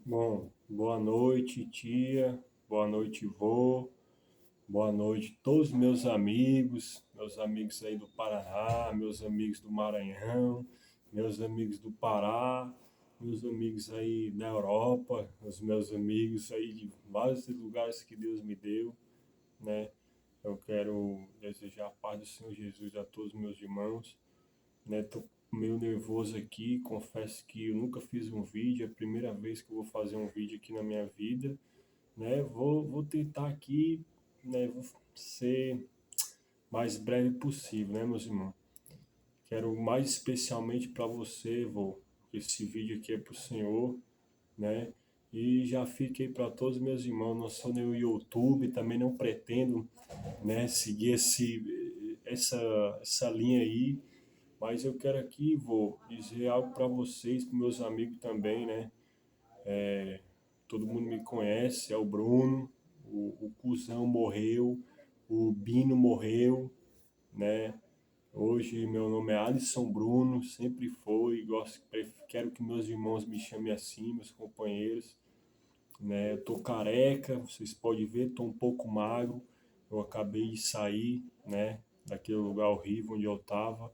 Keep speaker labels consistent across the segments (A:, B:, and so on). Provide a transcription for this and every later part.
A: Bom, boa noite, tia. Boa noite, vô. Boa noite, todos meus amigos aí do Paraná, meus amigos do Maranhão, meus amigos do Pará, meus amigos aí da Europa, os meus amigos aí de vários lugares que Deus me deu, né? Eu quero desejar a paz do Senhor Jesus a todos os meus irmãos, né? Tô meio nervoso aqui, confesso que eu nunca fiz um vídeo, é a primeira vez que eu vou fazer um vídeo aqui na minha vida, né? Vou tentar aqui, né? Vou ser mais breve possível, né, meus irmãos? Quero mais especialmente para você, vô. Esse vídeo aqui é para o Senhor, né? E já fiquei para todos os meus irmãos. Não sou no YouTube, também não pretendo, né, seguir essa linha aí. Mas eu quero aqui, vou dizer algo para vocês, para meus amigos também, né? Todo mundo me conhece, é o Bruno, o Cusão morreu, o Bino morreu, né? Hoje meu nome é Alisson Bruno, sempre foi, quero que meus irmãos me chamem assim, meus companheiros, né? Eu tô careca, vocês podem ver, tô um pouco magro, eu acabei de sair, né, daquele lugar horrível onde eu tava,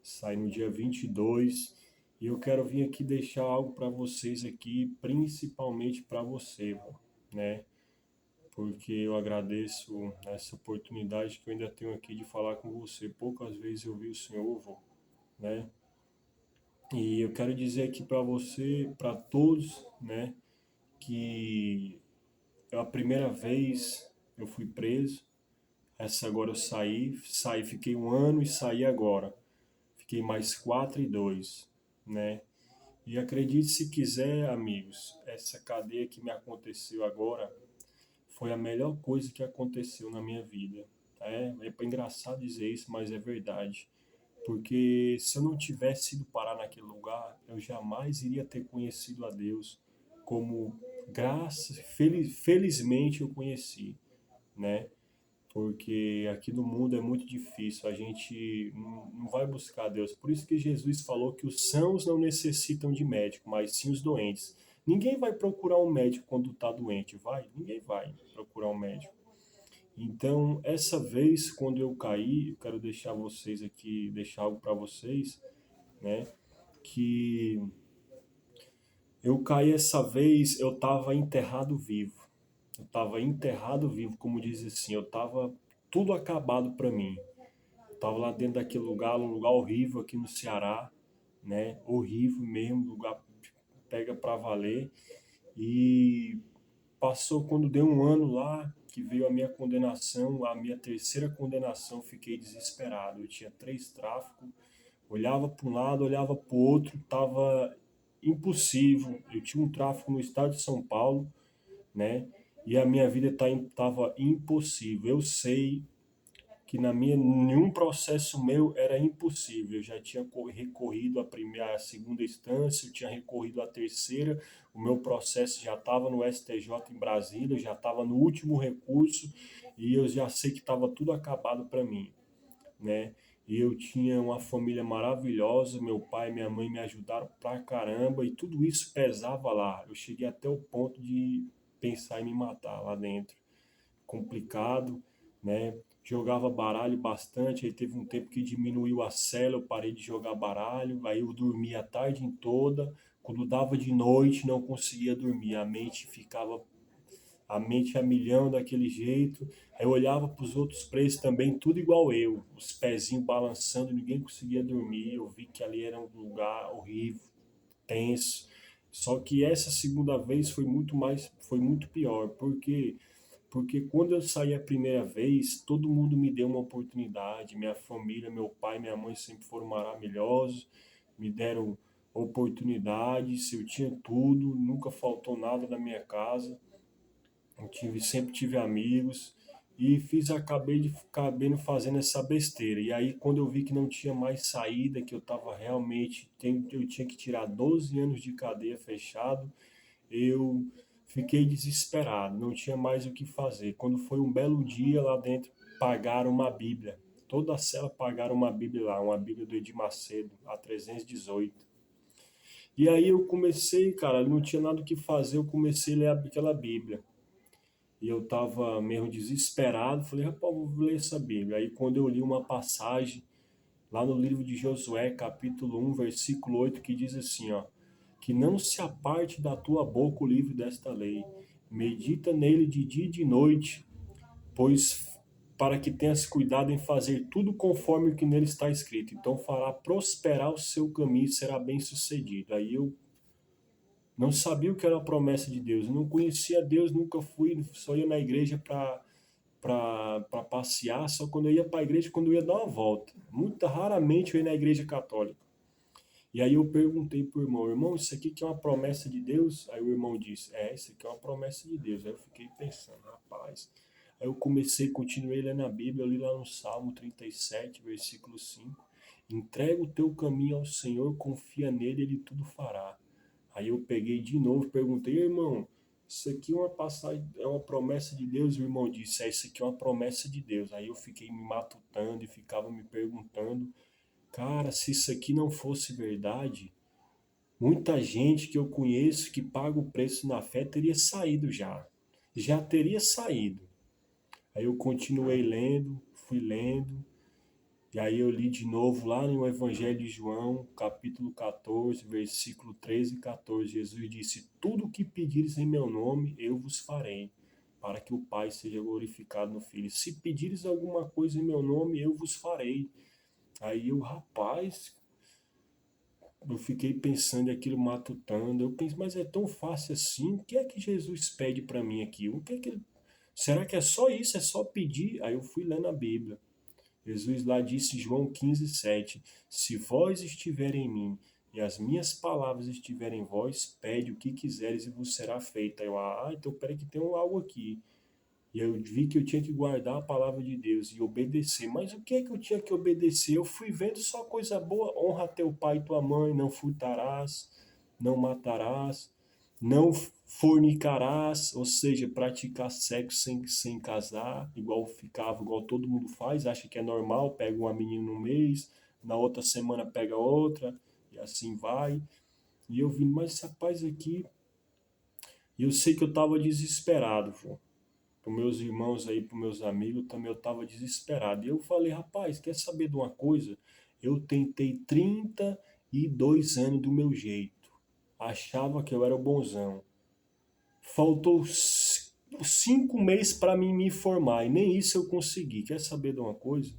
A: saí no dia 22 e eu quero vir aqui deixar algo para vocês aqui, principalmente para você, né? Porque eu agradeço essa oportunidade que eu ainda tenho aqui de falar com você. Poucas vezes eu vi o Senhor, vô, né? E eu quero dizer aqui para você, para todos, né, que é a primeira vez eu fui preso, essa agora eu saí, fiquei um ano e saí agora. Fiquei mais 4 e 2, né? E acredite se quiser, amigos, essa cadeia que me aconteceu agora foi a melhor coisa que aconteceu na minha vida. É engraçado dizer isso, mas é verdade. Porque se eu não tivesse ido parar naquele lugar, eu jamais iria ter conhecido a Deus como felizmente eu conheci, né? Porque aqui no mundo é muito difícil, a gente não vai buscar Deus. Por isso que Jesus falou que os sãos não necessitam de médico, mas sim os doentes. Ninguém vai procurar um médico quando está doente, vai? Ninguém vai procurar um médico. Então, essa vez, quando eu caí, eu quero deixar vocês aqui, deixar algo para vocês, né? Que eu caí essa vez, eu estava enterrado vivo. Eu estava enterrado vivo, como diz assim, eu estava tudo acabado para mim. Eu estava lá dentro daquele lugar, um lugar horrível aqui no Ceará, né? Horrível mesmo, lugar pega para valer. E passou quando deu um ano lá, que veio a minha condenação, a minha terceira condenação, fiquei desesperado. Eu tinha 3 tráficos, olhava para um lado, olhava para o outro, estava impossível. Eu tinha um tráfico no estado de São Paulo, né? E a minha vida estava impossível. Eu sei que na minha nenhum processo meu era impossível. Eu já tinha recorrido à primeira, à segunda instância, eu tinha recorrido à terceira. O meu processo já estava no STJ em Brasília, já estava no último recurso e eu já sei que estava tudo acabado para mim, né? E eu tinha uma família maravilhosa, meu pai e minha mãe me ajudaram pra caramba e tudo isso pesava lá. Eu cheguei até o ponto de pensar em me matar lá dentro. Complicado, né? Jogava baralho bastante, aí teve um tempo que diminuiu a cela, eu parei de jogar baralho, aí eu dormia a tarde toda, quando dava de noite não conseguia dormir, a mente a milhão daquele jeito. Aí eu olhava para os outros presos também, tudo igual eu, os pezinhos balançando, ninguém conseguia dormir. Eu vi que ali era um lugar horrível, tenso. Só que essa segunda vez foi muito pior, porque quando eu saí a primeira vez, todo mundo me deu uma oportunidade. Minha família, meu pai, minha mãe sempre foram maravilhosos, me deram oportunidades. Eu tinha tudo, nunca faltou nada na minha casa. Sempre tive amigos e acabei fazendo essa besteira. E aí quando eu vi que não tinha mais saída, que eu estava realmente, eu tinha que tirar 12 anos de cadeia fechado, eu fiquei desesperado, não tinha mais o que fazer. Quando foi um belo dia lá dentro, pagaram uma Bíblia. Toda a cela pagaram uma Bíblia lá, uma Bíblia do Edir Macedo, a 318. E aí eu comecei, cara, não tinha nada o que fazer, eu comecei a ler aquela Bíblia. E eu tava meio desesperado, falei, rapaz, vou ler essa Bíblia. Aí quando eu li uma passagem lá no livro de Josué, capítulo 1, versículo 8, que diz assim, ó, que não se aparte da tua boca o livro desta lei, medita nele de dia e de noite, pois para que tenhas cuidado em fazer tudo conforme o que nele está escrito, então fará prosperar o seu caminho e será bem sucedido. Aí eu não sabia o que era a promessa de Deus, eu não conhecia Deus, nunca fui, só ia na igreja para passear, só quando eu ia para a igreja, quando eu ia dar uma volta. Muito raramente eu ia na igreja católica. E aí eu perguntei pro irmão, irmão, isso aqui que é uma promessa de Deus? Aí o irmão disse, isso aqui é uma promessa de Deus. Aí eu fiquei pensando, rapaz. Aí eu comecei, continuei lendo a Bíblia, eu li lá no Salmo 37, versículo 5. Entrega o teu caminho ao Senhor, confia nele, ele tudo fará. Aí eu peguei de novo, perguntei, irmão, isso aqui é uma passagem, é uma promessa de Deus? O irmão disse, isso aqui é uma promessa de Deus. Aí eu fiquei me matutando e ficava me perguntando, cara, se isso aqui não fosse verdade, muita gente que eu conheço que paga o preço na fé teria saído já. Já teria saído. Aí eu continuei lendo, fui lendo, e aí eu li de novo lá no Evangelho de João, capítulo 14, versículo 13 e 14. Jesus disse, tudo o que pedires em meu nome, eu vos farei, para que o Pai seja glorificado no Filho. Se pedires alguma coisa em meu nome, eu vos farei. Aí eu, rapaz, eu fiquei pensando aquilo matutando. Eu pensei, mas é tão fácil assim? O que é que Jesus pede para mim aqui? O que é que será que é só isso? É só pedir? Aí eu fui lendo a Bíblia. Jesus lá disse, João 15:7, se vós estiverem em mim e as minhas palavras estiverem em vós, pede o que quiseres e vos será feito. Aí eu, então peraí que tem algo aqui. E eu vi que eu tinha que guardar a palavra de Deus e obedecer. Mas o que é que eu tinha que obedecer? Eu fui vendo só coisa boa. Honra teu pai e tua mãe, não furtarás, não matarás, não fornicarás, ou seja, praticar sexo sem casar, igual todo mundo faz, acha que é normal, pega uma menina no mês, na outra semana pega outra, e assim vai. E eu vi, mas esse rapaz aqui, e eu sei que eu estava desesperado, João, para meus irmãos aí, para meus amigos, também eu estava desesperado. E eu falei, rapaz, quer saber de uma coisa? Eu tentei 32 anos do meu jeito. Achava que eu era o bonzão. Faltou 5 meses para mim me formar e nem isso eu consegui. Quer saber de uma coisa?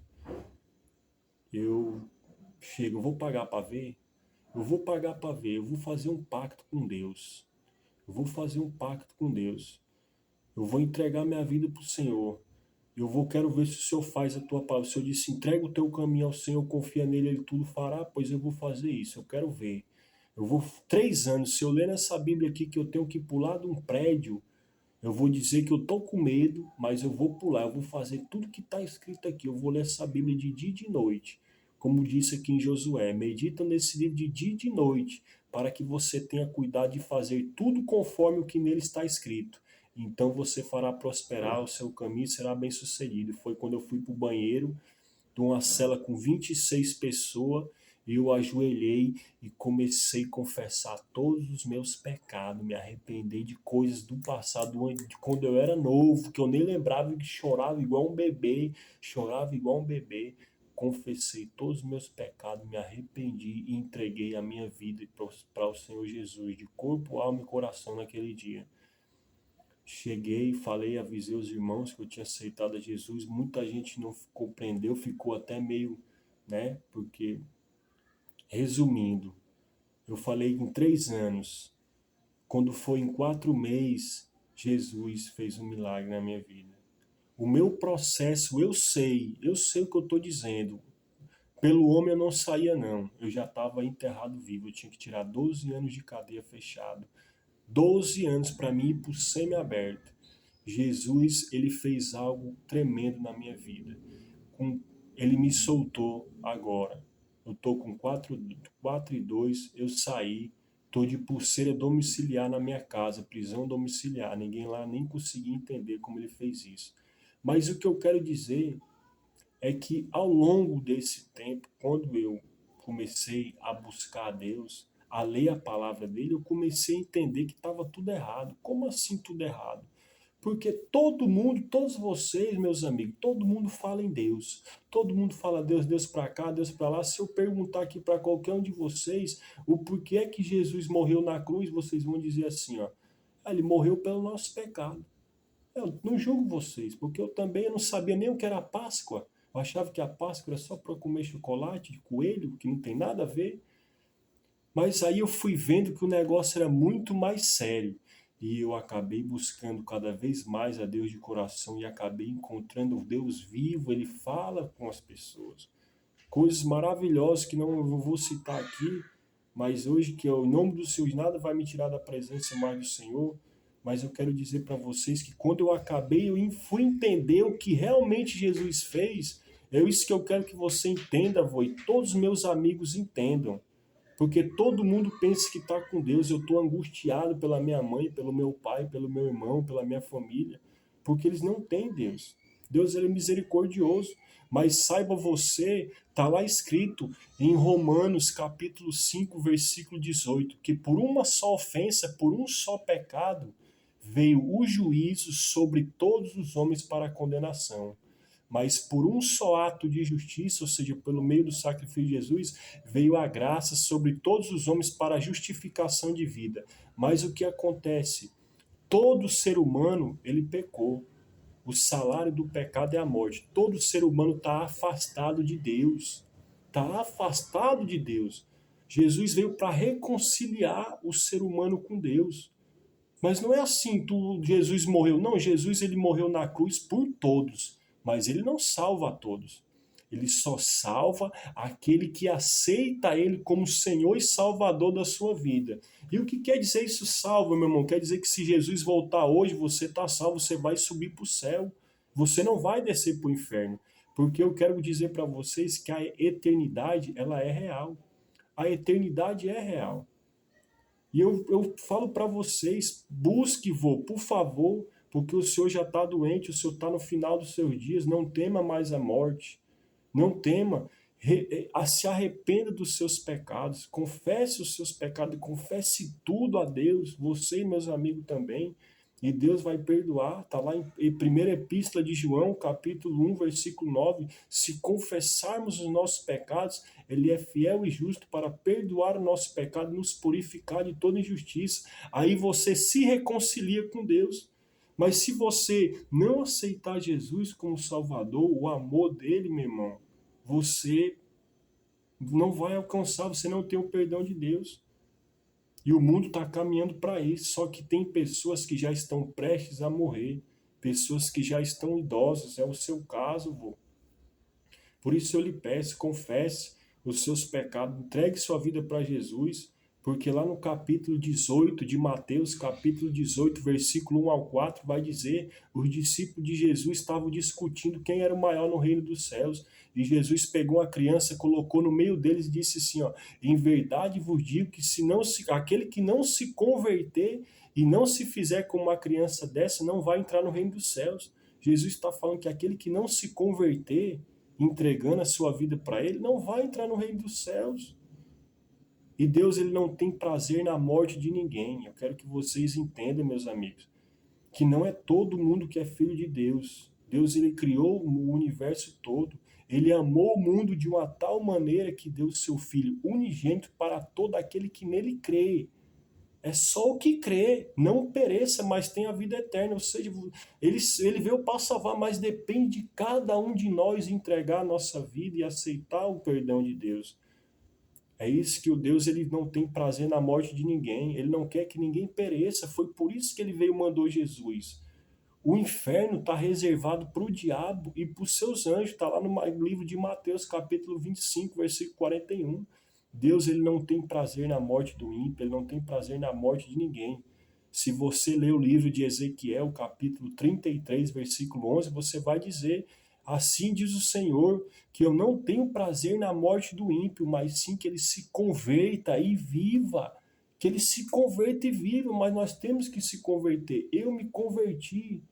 A: Eu chego, eu vou pagar para ver? Eu vou pagar para ver, eu vou fazer um pacto com Deus. Eu vou fazer um pacto com Deus. Eu vou entregar minha vida para o Senhor. Quero ver se o Senhor faz a tua palavra. O Senhor disse, entrega o teu caminho ao Senhor, confia nele, ele tudo fará, pois eu vou fazer isso, eu quero ver. Eu vou 3 anos, se eu ler nessa Bíblia aqui que eu tenho que pular de um prédio, eu vou dizer que eu tô com medo, mas eu vou pular, eu vou fazer tudo que está escrito aqui. Eu vou ler essa Bíblia de dia e de noite. Como disse aqui em Josué, medita nesse livro de dia e de noite, para que você tenha cuidado de fazer tudo conforme o que nele está escrito. Então você fará prosperar o seu caminho e será bem sucedido. Foi quando eu fui para o banheiro de uma cela com 26 pessoas, eu ajoelhei e comecei a confessar todos os meus pecados, me arrepender de coisas do passado, de quando eu era novo, que eu nem lembrava, que chorava igual um bebê, chorava igual um bebê. Confessei todos os meus pecados, me arrependi e entreguei a minha vida para o Senhor Jesus, de corpo, alma e coração naquele dia. Cheguei, falei, avisei os irmãos que eu tinha aceitado a Jesus. Muita gente não compreendeu, ficou até meio, né? Porque, resumindo, eu falei em 3 anos. Quando foi em 4 meses, Jesus fez um milagre na minha vida. O meu processo, eu sei o que eu estou dizendo. Pelo homem eu não saía, não. Eu já estava enterrado vivo. Eu tinha que tirar 12 anos de cadeia fechado. 12 anos para mim ir para o semi-aberto. Jesus, ele fez algo tremendo na minha vida. Ele me soltou agora. Eu tô com 4 e 2, eu saí, tô de pulseira domiciliar na minha casa, prisão domiciliar. Ninguém lá nem conseguia entender como ele fez isso. Mas o que eu quero dizer é que ao longo desse tempo, quando eu comecei a buscar a Deus, a ler a palavra dele, eu comecei a entender que estava tudo errado. Como assim tudo errado? Porque todo mundo, todos vocês, meus amigos, todo mundo fala em Deus. Todo mundo fala Deus, Deus para cá, Deus para lá. Se eu perguntar aqui para qualquer um de vocês o porquê é que Jesus morreu na cruz, vocês vão dizer assim, ó, ele morreu pelo nosso pecado. Eu não julgo vocês, porque eu também não sabia nem o que era a Páscoa. Eu achava que a Páscoa era só para comer chocolate de coelho, que não tem nada a ver. Mas aí eu fui vendo que o negócio era muito mais sério. E eu acabei buscando cada vez mais a Deus de coração e acabei encontrando o Deus vivo, ele fala com as pessoas. Coisas maravilhosas que não eu vou citar aqui, mas hoje que o nome dos seus nada vai me tirar da presença mais do Senhor. Mas eu quero dizer para vocês que quando eu acabei, eu fui entender o que realmente Jesus fez. É isso que eu quero que você entenda, vô, e todos os meus amigos entendam. Porque todo mundo pensa que está com Deus. Eu estou angustiado pela minha mãe, pelo meu pai, pelo meu irmão, pela minha família, porque eles não têm Deus. Deus ele é misericordioso. Mas saiba você, está lá escrito em Romanos capítulo 5, versículo 18, que por uma só ofensa, por um só pecado, veio o juízo sobre todos os homens para a condenação. Mas por um só ato de justiça, ou seja, pelo meio do sacrifício de Jesus, veio a graça sobre todos os homens para a justificação de vida. Mas o que acontece? Todo ser humano, ele pecou. O salário do pecado é a morte. Todo ser humano está afastado de Deus. Está afastado de Deus. Jesus veio para reconciliar o ser humano com Deus. Mas não é assim, Jesus morreu. Não, Jesus ele morreu na cruz por todos, mas ele não salva a todos. Ele só salva aquele que aceita ele como Senhor e Salvador da sua vida. E o que quer dizer isso salva, meu irmão? Quer dizer que se Jesus voltar hoje, você está salvo, você vai subir para o céu. Você não vai descer para o inferno. Porque eu quero dizer para vocês que a eternidade, ela é real. A eternidade é real. E eu falo para vocês, busque, vô, por favor, porque o senhor já está doente, o senhor está no final dos seus dias, não tema mais a morte, não tema, se arrependa dos seus pecados, confesse os seus pecados, confesse tudo a Deus, você e meus amigos também, e Deus vai perdoar, está lá em 1ª Epístola de João, capítulo 1, versículo 9, se confessarmos os nossos pecados, ele é fiel e justo para perdoar o nosso pecado e nos purificar de toda injustiça. Aí você se reconcilia com Deus. Mas se você não aceitar Jesus como Salvador, o amor dele, meu irmão, você não vai alcançar, você não tem o perdão de Deus. E o mundo está caminhando para isso, só que tem pessoas que já estão prestes a morrer, pessoas que já estão idosas, é o seu caso, vô. Por isso eu lhe peço, confesse os seus pecados, entregue sua vida para Jesus, porque lá no capítulo 18 de Mateus, capítulo 18, versículo 1 ao 4, vai dizer, os discípulos de Jesus estavam discutindo quem era o maior no reino dos céus, e Jesus pegou a criança, colocou no meio deles e disse assim, ó, em verdade vos digo que aquele que não se converter e não se fizer como uma criança dessa, não vai entrar no reino dos céus. Jesus está falando que aquele que não se converter, entregando a sua vida para ele, não vai entrar no reino dos céus. E Deus ele não tem prazer na morte de ninguém. Eu quero que vocês entendam, meus amigos, que não é todo mundo que é filho de Deus. Deus ele criou o universo todo. Ele amou o mundo de uma tal maneira que deu seu Filho unigênito para todo aquele que nele crê. É só o que crê, não pereça, mas tenha a vida eterna. Ou seja, ele veio para salvar, mas depende de cada um de nós entregar a nossa vida e aceitar o perdão de Deus. É isso que o Deus ele não tem prazer na morte de ninguém. Ele não quer que ninguém pereça. Foi por isso que ele veio e mandou Jesus. O inferno está reservado para o diabo e para os seus anjos. Está lá no livro de Mateus, capítulo 25, versículo 41. Deus ele não tem prazer na morte do ímpio, ele não tem prazer na morte de ninguém. Se você ler o livro de Ezequiel, capítulo 33, versículo 11, você vai dizer, assim diz o Senhor, que eu não tenho prazer na morte do ímpio, mas sim que ele se converta e viva. Que ele se converta e viva, mas nós temos que se converter. Eu me converti.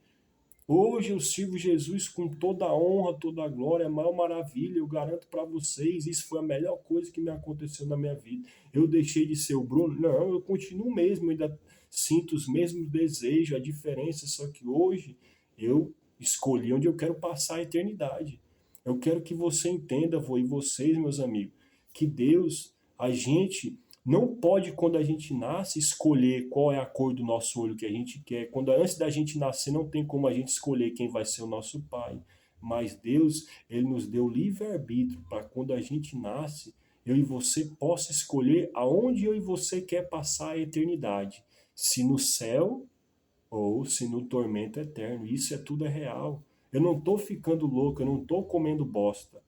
A: Hoje eu sirvo Jesus com toda a honra, toda a glória, a maior maravilha. Eu garanto para vocês, isso foi a melhor coisa que me aconteceu na minha vida. Eu deixei de ser o Bruno? Não, eu continuo mesmo, ainda sinto os mesmos desejos, a diferença, só que hoje eu escolhi onde eu quero passar a eternidade. Eu quero que você entenda, vô, e vocês, meus amigos, que Deus, a gente não pode, quando a gente nasce, escolher qual é a cor do nosso olho que a gente quer. Quando antes da gente nascer, não tem como a gente escolher quem vai ser o nosso pai. Mas Deus, ele nos deu livre-arbítrio para quando a gente nasce, eu e você possa escolher aonde eu e você quer passar a eternidade. Se no céu ou se no tormento eterno. Isso é tudo é real. Eu não estou ficando louco, eu não estou comendo bosta.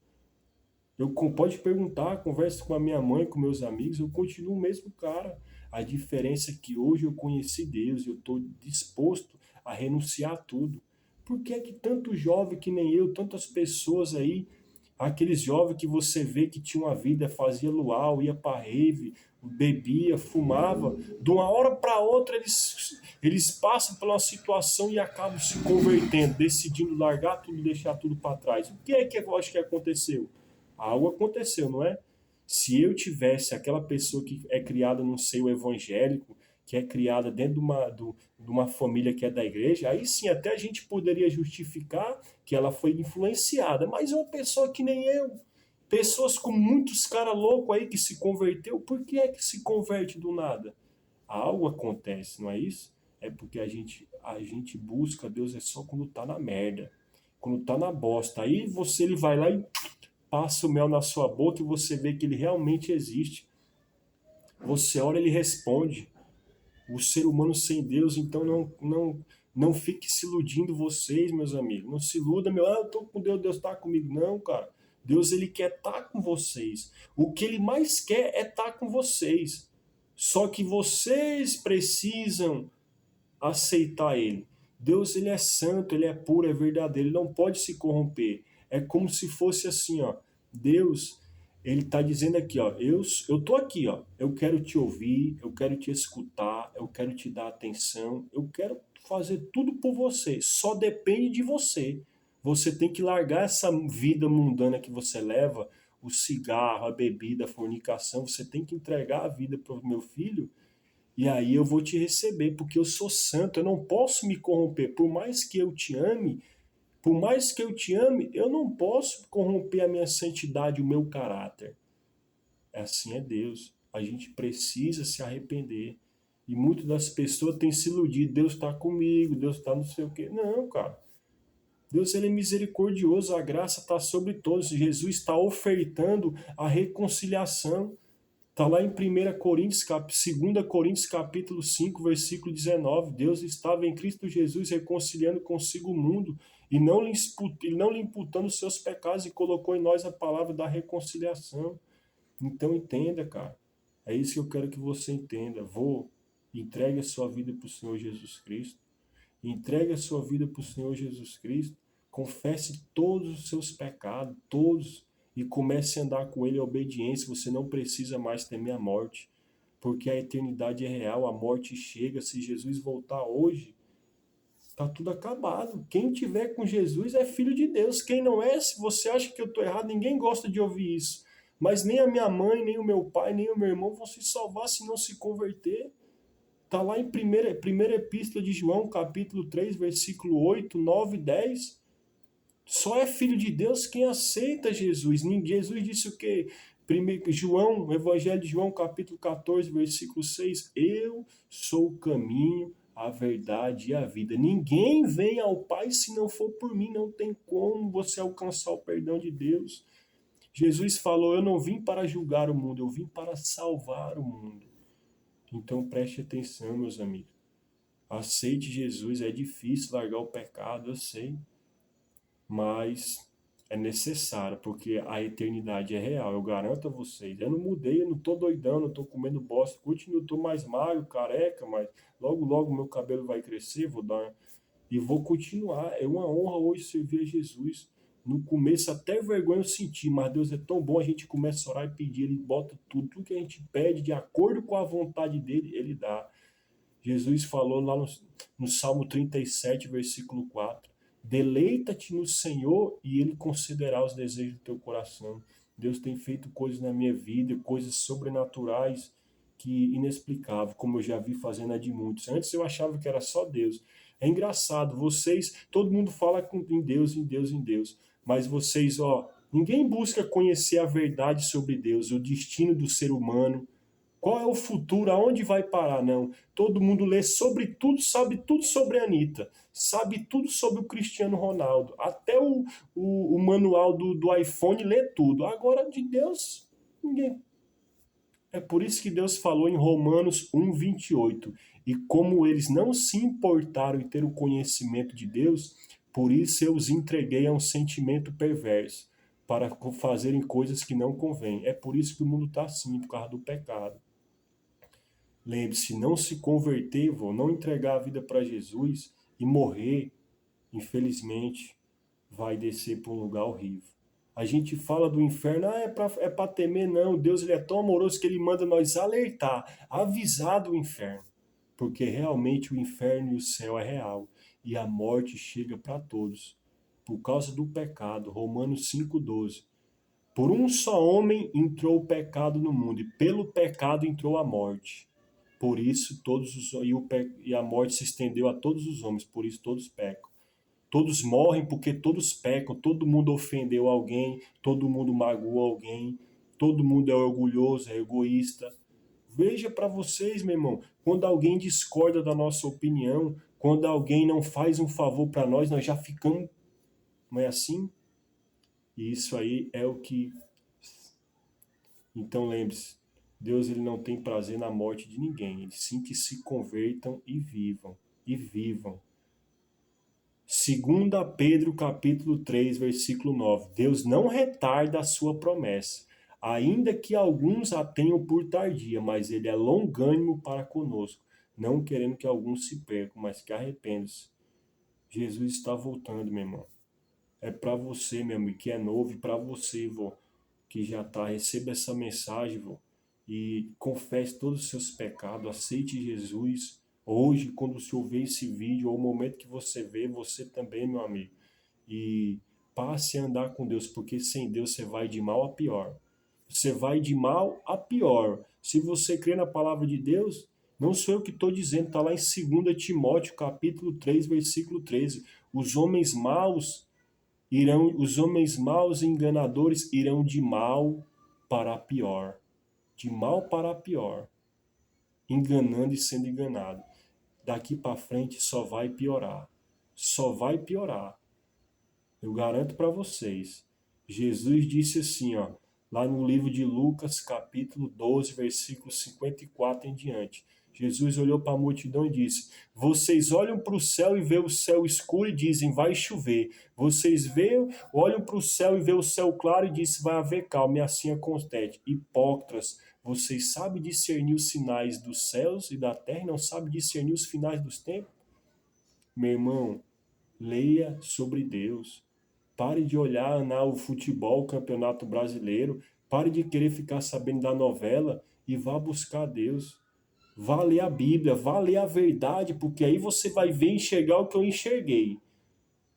A: Pode perguntar, converse com a minha mãe, com meus amigos, eu continuo o mesmo cara. A diferença é que hoje eu conheci Deus, eu estou disposto a renunciar a tudo. Por que é que tanto jovem que nem eu, tantas pessoas aí, aqueles jovens que você vê que tinha uma vida, fazia luau, ia para rave, bebia, fumava, de uma hora para outra eles passam por uma situação e acabam se convertendo, decidindo largar tudo, deixar tudo para trás. O que é que eu acho que aconteceu? Algo aconteceu, não é? Se eu tivesse aquela pessoa que é criada num seio evangélico, que é criada dentro de uma família que é da igreja, aí sim até a gente poderia justificar que ela foi influenciada. Mas é uma pessoa que nem eu, pessoas com muitos caras loucos aí que se converteu, por que é que se converte do nada? Algo acontece, não é isso? É porque a gente busca Deus é só quando tá na merda, quando tá na bosta. Aí ele vai lá e passa o mel na sua boca e você vê que ele realmente existe. Você ora, ele responde. O ser humano sem Deus, então não fique se iludindo vocês, meus amigos. Não se iluda, eu tô com Deus, Deus tá comigo. Não, cara. Deus, ele quer estar com vocês. O que ele mais quer é estar com vocês. Só que vocês precisam aceitar ele. Deus, ele é santo, ele é puro, é verdadeiro, ele não pode se corromper. É como se fosse assim, ó. Deus, ele está dizendo aqui, ó, eu tô aqui, ó. Eu quero te ouvir, eu quero te escutar, eu quero te dar atenção, eu quero fazer tudo por você. Só depende de você. Você tem que largar essa vida mundana que você leva, o cigarro, a bebida, a fornicação. Você tem que entregar a vida para o meu filho e aí eu vou te receber, porque eu sou santo, eu não posso me corromper. Por mais que eu te ame, por mais que eu te ame, eu não posso corromper a minha santidade, o meu caráter. Assim é Deus. A gente precisa se arrepender. E muitas das pessoas têm se iludido. Deus está comigo, Deus está não sei o quê. Não, cara. Deus, ele é misericordioso, a graça está sobre todos. Jesus está ofertando a reconciliação. Está lá em 2 Coríntios capítulo 5, versículo 19. Deus estava em Cristo Jesus reconciliando consigo o mundo e não lhe imputando os seus pecados e colocou em nós a palavra da reconciliação. Então entenda, cara. É isso que eu quero que você entenda. Entregue a sua vida para o Senhor Jesus Cristo. Entregue a sua vida para o Senhor Jesus Cristo. Confesse todos os seus pecados, todos, e comece a andar com Ele em obediência. Você não precisa mais temer a morte, porque a eternidade é real, a morte chega. Se Jesus voltar hoje, está tudo acabado. Quem tiver com Jesus é filho de Deus. Quem não é, se você acha que eu estou errado, ninguém gosta de ouvir isso. Mas nem a minha mãe, nem o meu pai, nem o meu irmão vão se salvar se não se converter. Está lá em primeira epístola de João, capítulo 3, versículo 8, 9 e 10. Só é filho de Deus quem aceita Jesus. Jesus disse o quê? João, Evangelho de João, capítulo 14, versículo 6. Eu sou o caminho, a verdade e a vida. Ninguém vem ao Pai se não for por mim. Não tem como você alcançar o perdão de Deus. Jesus falou, eu não vim para julgar o mundo, eu vim para salvar o mundo. Então preste atenção, meus amigos. Aceite Jesus, é difícil largar o pecado, eu sei, mas é necessário, porque a eternidade é real, eu garanto a vocês. Eu não mudei, eu não tô doidão, não tô comendo bosta, continuo, tô mais magro, careca, mas logo, logo meu cabelo vai crescer, e vou continuar. É uma honra hoje servir a Jesus. No começo até vergonha eu senti, mas Deus é tão bom, a gente começa a orar e pedir, Ele bota tudo que a gente pede de acordo com a vontade dEle, Ele dá. Jesus falou lá no Salmo 37, versículo 4. Deleita-te no Senhor e Ele concederá os desejos do teu coração. Deus tem feito coisas na minha vida, coisas sobrenaturais que inexplicável, como eu já vi fazendo a de muitos. Antes eu achava que era só Deus. É engraçado, vocês, todo mundo fala em Deus, em Deus, em Deus, mas vocês, ó, ninguém busca conhecer a verdade sobre Deus, o destino do ser humano, qual é o futuro, aonde vai parar, não. Todo mundo lê sobre tudo, sabe tudo sobre a Anitta, sabe tudo sobre o Cristiano Ronaldo, até o manual do iPhone lê tudo. Agora, de Deus, ninguém. É por isso que Deus falou em Romanos 1:28. E como eles não se importaram em ter o conhecimento de Deus, por isso eu os entreguei a um sentimento perverso, para fazerem coisas que não convêm. É por isso que o mundo está assim, por causa do pecado. Lembre-se, não se converter, não entregar a vida para Jesus e morrer, infelizmente, vai descer para um lugar horrível. A gente fala do inferno, é para temer, não. Deus ele é tão amoroso que ele manda nós alertar, avisar do inferno. Porque realmente o inferno e o céu é real. E a morte chega para todos. Por causa do pecado. Romanos 5:12. Por um só homem entrou o pecado no mundo, e pelo pecado entrou a morte. Por isso e a morte se estendeu a todos os homens, por isso todos pecam. Todos morrem porque todos pecam, todo mundo ofendeu alguém, todo mundo magoou alguém, todo mundo é orgulhoso, é egoísta. Veja para vocês, meu irmão, quando alguém discorda da nossa opinião, quando alguém não faz um favor para nós já ficamos, não é assim? E isso aí é o que... Então lembre-se, Deus ele não tem prazer na morte de ninguém, ele sim que se convertam e vivam, e vivam. 2 Pedro capítulo 3, versículo 9. Deus não retarda a sua promessa, ainda que alguns a tenham por tardia, mas ele é longânimo para conosco, não querendo que alguns se percam, mas que arrependam-se. Jesus está voltando, meu irmão. É para você, meu amigo, que é novo, e para você, vô, que já está, receba essa mensagem, vô, e confesse todos os seus pecados, aceite Jesus. Hoje, quando o senhor vê esse vídeo, ou o momento que você vê, você também, meu amigo, e passe a andar com Deus, porque sem Deus você vai de mal a pior. Você vai de mal a pior. Se você crê na palavra de Deus, não sou eu que estou dizendo, está lá em 2 Timóteo capítulo 3, versículo 13. Os homens maus e enganadores irão de mal para pior. De mal para pior. Enganando e sendo enganado. Daqui para frente só vai piorar. Só vai piorar. Eu garanto para vocês. Jesus disse assim, ó, lá no livro de Lucas, capítulo 12, versículo 54 em diante. Jesus olhou para a multidão e disse: Vocês olham para o céu e vê o céu escuro e dizem, vai chover. Vocês olham para o céu e vê o céu claro e dizem, vai haver calma. E assim acontece. Hipócritas, vocês sabem discernir os sinais dos céus e da terra e não sabem discernir os finais dos tempos? Meu irmão, leia sobre Deus. Pare de olhar o futebol, o campeonato brasileiro. Pare de querer ficar sabendo da novela e vá buscar Deus. Vá ler a Bíblia, vá ler a verdade, porque aí você vai ver e enxergar o que eu enxerguei.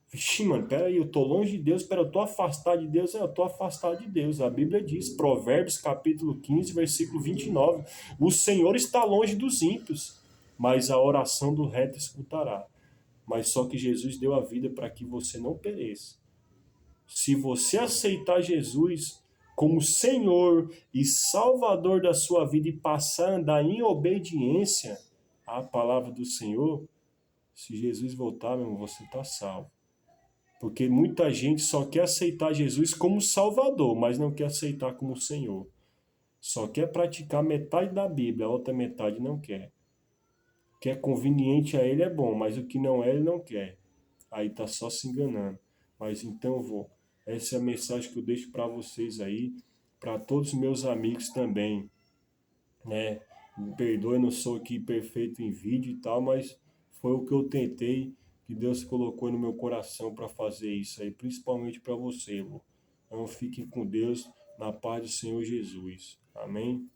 A: Vixe, mano, peraí, eu tô longe de Deus, eu tô afastado de Deus, eu tô afastado de Deus. A Bíblia diz, Provérbios capítulo 15, versículo 29, o Senhor está longe dos ímpios, mas a oração do reto escutará. Mas só que Jesus deu a vida para que você não pereça. Se você aceitar Jesus como Senhor e Salvador da sua vida e passar a andar em obediência à palavra do Senhor, se Jesus voltar, meu irmão, você está salvo. Porque muita gente só quer aceitar Jesus como Salvador, mas não quer aceitar como Senhor. Só quer praticar metade da Bíblia, a outra metade não quer. O que é conveniente a ele é bom, mas o que não é, ele não quer. Aí está só se enganando. Mas então, essa é a mensagem que eu deixo para vocês aí, para todos os meus amigos também, né? Me perdoe, eu não sou aqui perfeito em vídeo e tal, mas foi o que eu tentei, que Deus colocou no meu coração para fazer isso aí, principalmente para você, vô. Então fiquem com Deus, na paz do Senhor Jesus. Amém?